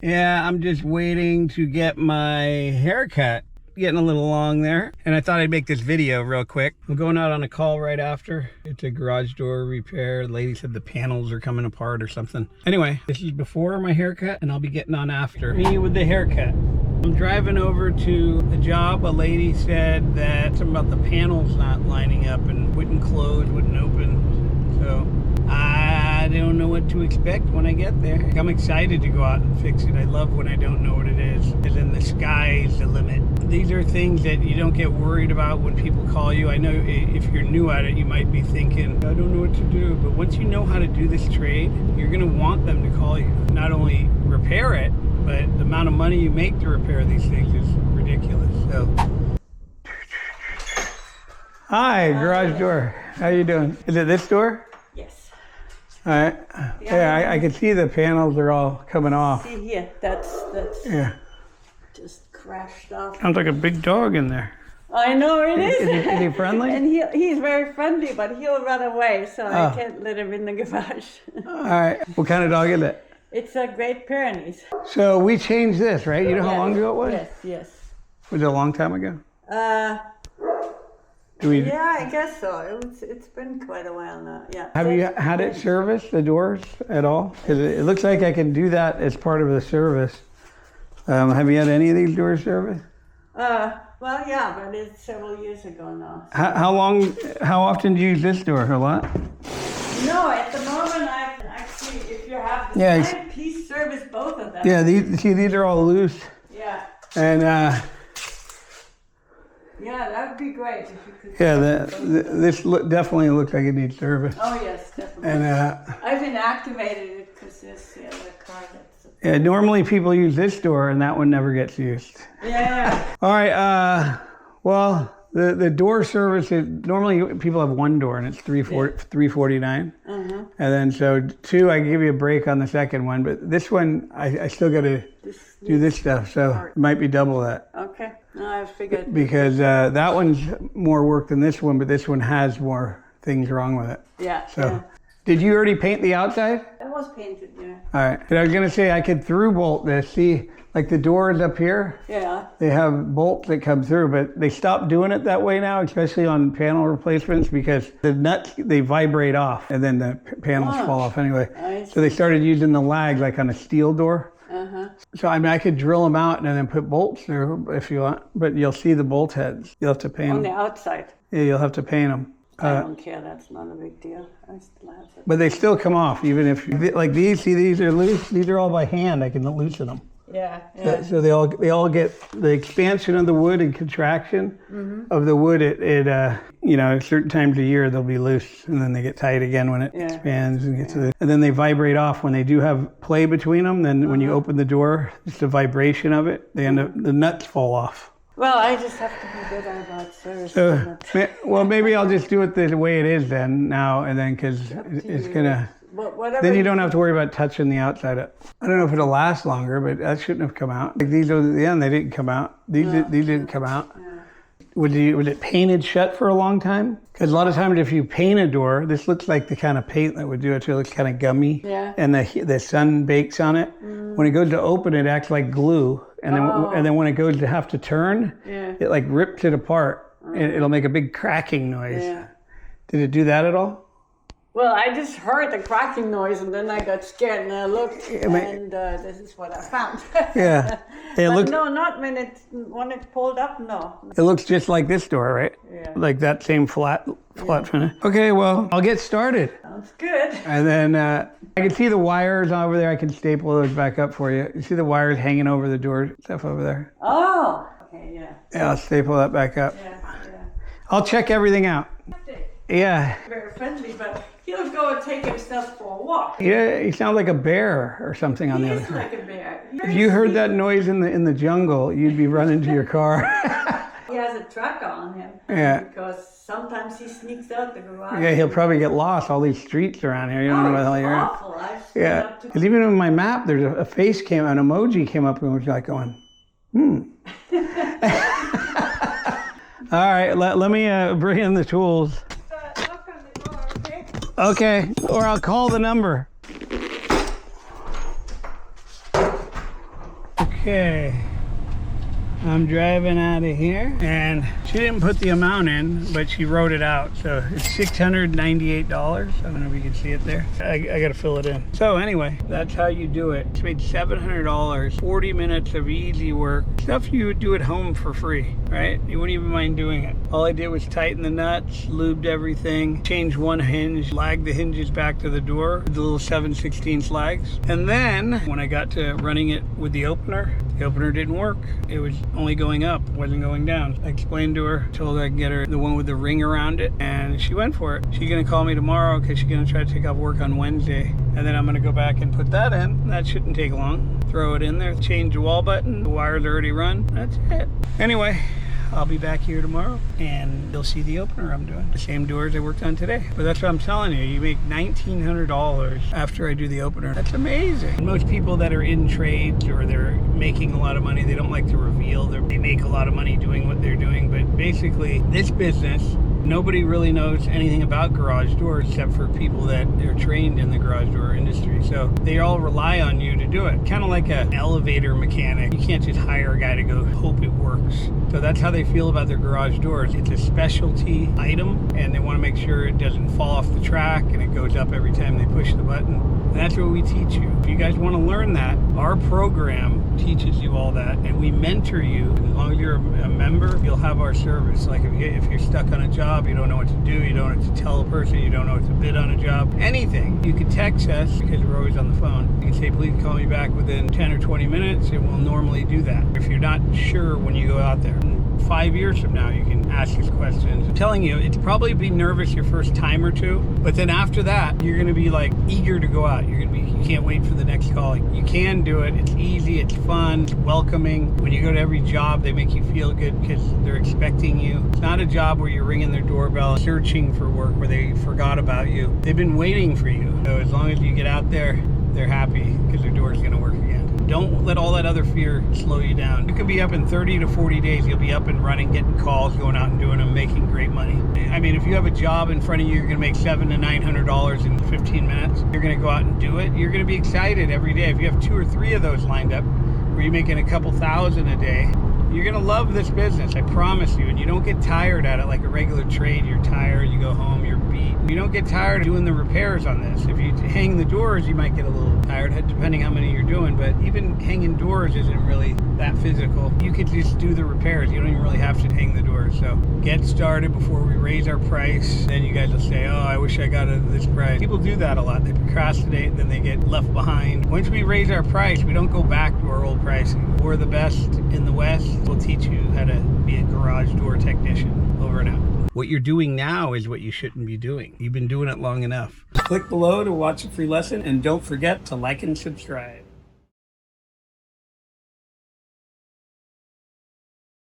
Yeah, I'm just waiting to get my haircut. Getting a little long there. And I thought I'd make this video real quick. I'm going out on a call right after. It's a garage door repair. The lady said the panels are coming apart or something. Anyway, this is before my haircut and I'll be getting on after. Me with the haircut. I'm driving over to the job. A lady said that something about the panels not lining up and wouldn't close, wouldn't open. So I don't know what to expect when I get there. I'm excited to go out and fix it. I love when I don't know what it is. And then the sky is the limit. These are things that you don't get worried about when people call you. I know if you're new at it, you might be thinking, I don't know what to do. But once you know how to do this trade, you're gonna want them to call you. Not only repair it, but the amount of money you make to repair these things is ridiculous. So, hi, garage door. How you doing? Is it this door? Yes. All right. Yeah, I can see the panels are all coming off. See here, that's Yeah. just crashed off. Sounds like a big dog in there. I know it is. Is he friendly? And he's very friendly, but he'll run away, so I can't let him in the garage. All right. What kind of dog is it? It's a Great Pyrenees. So we changed this, right? You know how long ago it was? Yes, yes. Was it a long time ago? Yeah, I guess so. It's been quite a while now. Yeah. Have you had it serviced, the doors, at all? Because it looks like I can do that as part of the service. Have you had any of these doors serviced? Well, yeah, but it's several years ago now. So. How often do you use this door? A lot? No, at the moment I've actually, if you have the time, please service both of them. Yeah, these are all loose. Yeah. And yeah, that would be great if you could. yeah, this definitely looks like it needs service. Oh yes, definitely. And I've inactivated it because there's the other car that's. yeah, normally people use this door and that one never gets used. Yeah. All right. Well, the door service is normally people have one door and it's $349. And then so two, I give you a break on the second one, but this one I still got to do this stuff, so it might be double that. Okay. No, I figured. Because that one's more work than this one, but this one has more things wrong with it. Yeah. So, yeah. Did you already paint the outside? It was painted, yeah. All right. But I was gonna say I could through bolt this. See, like the doors up here. Yeah. They have bolts that come through, but they stopped doing it that way now, especially on panel replacements, because the nuts, they vibrate off and then the panels fall off anyway. So they started using the lag like on a steel door. So I mean, I could drill them out and then put bolts through if you want, but you'll see the bolt heads. You'll have to paint them. On the outside. Yeah, you'll have to paint them. I don't care, that's not a big deal. I still have it. But they still come off, even if, like these, see these are loose? These are all by hand, I can loosen them. Yeah, yeah. So they all get the expansion of the wood and contraction of the wood. You know, certain times of year they'll be loose, and then they get tight again when it expands and gets to the. And then they vibrate off when they do have play between them. Then when you open the door, it's the vibration of it. They end up the nuts fall off. Well, I just have to be better about service. Well, maybe I'll just do it the way it is then now, and then because it's gonna. Then you don't have to worry about touching the outside. I don't know if it'll last longer, but that shouldn't have come out. Like these are the end; they didn't come out. These didn't come out. Yeah. Was it painted shut for a long time? Because a lot of times, if you paint a door, this looks like the kind of paint that would do it. It looks kind of gummy, and the sun bakes on it. When it goes to open, it acts like glue, and then when it goes to have to turn, it like rips it apart. And it'll make a big cracking noise. Yeah. Did it do that at all? Well, I just heard the cracking noise, and then I got scared, and I looked, and this is what I found. Yeah. No, not when it pulled up, no. It looks just like this door, right? Yeah. Like that same flat finish. Okay, well, I'll get started. Sounds good. And then I can see the wires over there. I can staple those back up for you. You see the wires hanging over the door stuff over there? Oh, okay, yeah. Yeah, I'll staple that back up. Yeah. I'll check everything out. Yeah. Very friendly, but he'll go and take himself for a walk. Yeah, he sounds like a bear or something on the other side. He is like a bear. If you heard that noise in the jungle, you'd be running to your car. He has a tracker on him. Yeah. Because sometimes he sneaks out the garage. Yeah, he'll probably get lost. All these streets around here. You don't know where the hell you're at. Awful. Yeah. Because even on my map, there's a face an emoji came up and was like going, All right, let me bring in the tools. Knock on the door, okay? Okay, or I'll call the number. Okay. I'm driving out of here, and she didn't put the amount in, but she wrote it out. So it's $698. I don't know if you can see it there. I gotta fill it in. So anyway, that's how you do it. She made $700, 40 minutes of easy work. Stuff you would do at home for free, right? You wouldn't even mind doing it. All I did was tighten the nuts, lubed everything, changed one hinge, lagged the hinges back to the door, the little 7/16 lags. And then when I got to running it with the opener didn't work. It was only going up, wasn't going down. I explained to her, told her I could get her the one with the ring around it, and she went for it. She's gonna call me tomorrow because she's gonna try to take off work on Wednesday, and then I'm gonna go back and put that in. That shouldn't take long. Throw it in there, change the wall button, the wire's already run. That's it. Anyway, I'll be back here tomorrow, and you'll see the opener I'm doing. The same doors I worked on today. But that's what I'm telling you. You make $1,900 after I do the opener. That's amazing. Most people that are in trades or they're making a lot of money, they don't like to reveal they make a lot of money doing what they're doing. But basically, this business, nobody really knows anything about garage doors except for people that are trained in the garage door industry. So they all rely on you to do it. Kind of like an elevator mechanic. You can't just hire a guy to go hope it works. So that's how they feel about their garage doors. It's a specialty item, and they want to make sure it doesn't fall off the track and it goes up every time they push the button. And that's what we teach you. If you guys want to learn that, our program teaches you all that, and we mentor you. As long as you're a member, you'll have our service. Like if you're stuck on a job, you don't know what to do, you don't know what to tell a person, you don't know what to bid on a job, anything, you can text us because we're always on the phone. You can say, please call me back within 10 or 20 minutes, and we'll normally do that. If you're not sure when you go out there, 5 years from now, you can ask us questions. I'm telling you, it's probably be nervous your first time or two, but then after that, you're gonna be like eager to go out. You can't wait for the next call. You can do it. It's easy, it's fun, it's welcoming. When you go to every job, they make you feel good because they're expecting you. It's not a job where you're ringing their doorbell, searching for work where they forgot about you. They've been waiting for you. So as long as you get out there, they're happy because their door's gonna work again. Don't let all that other fear slow you down. You could be up in 30 to 40 days. You'll be up and running, getting calls, going out and doing them, making great money. I mean, if you have a job in front of you, you're gonna make $700 to $900 in 15 minutes. You're gonna go out and do it. You're gonna be excited every day. If you have 2 or 3 of those lined up, where you're making a couple thousand a day, you're gonna love this business, I promise you. And you don't get tired at it like a regular trade. You're tired, you go home, you're beat. You don't get tired of doing the repairs on this. If you hang the doors, you might get a little tired, depending how many you're doing, but even hanging doors isn't really that physical. You could just do the repairs. You don't even really have to hang the doors. So get started before we raise our price. Then you guys will say, oh, I wish I got this price. People do that a lot. They procrastinate and then they get left behind. Once we raise our price, we don't go back to our old pricing. We're the best in the West. We'll teach you how to be a garage door technician. Over and out. What you're doing now is what you shouldn't be doing. You've been doing it long enough. Click below to watch a free lesson, and don't forget to like and subscribe.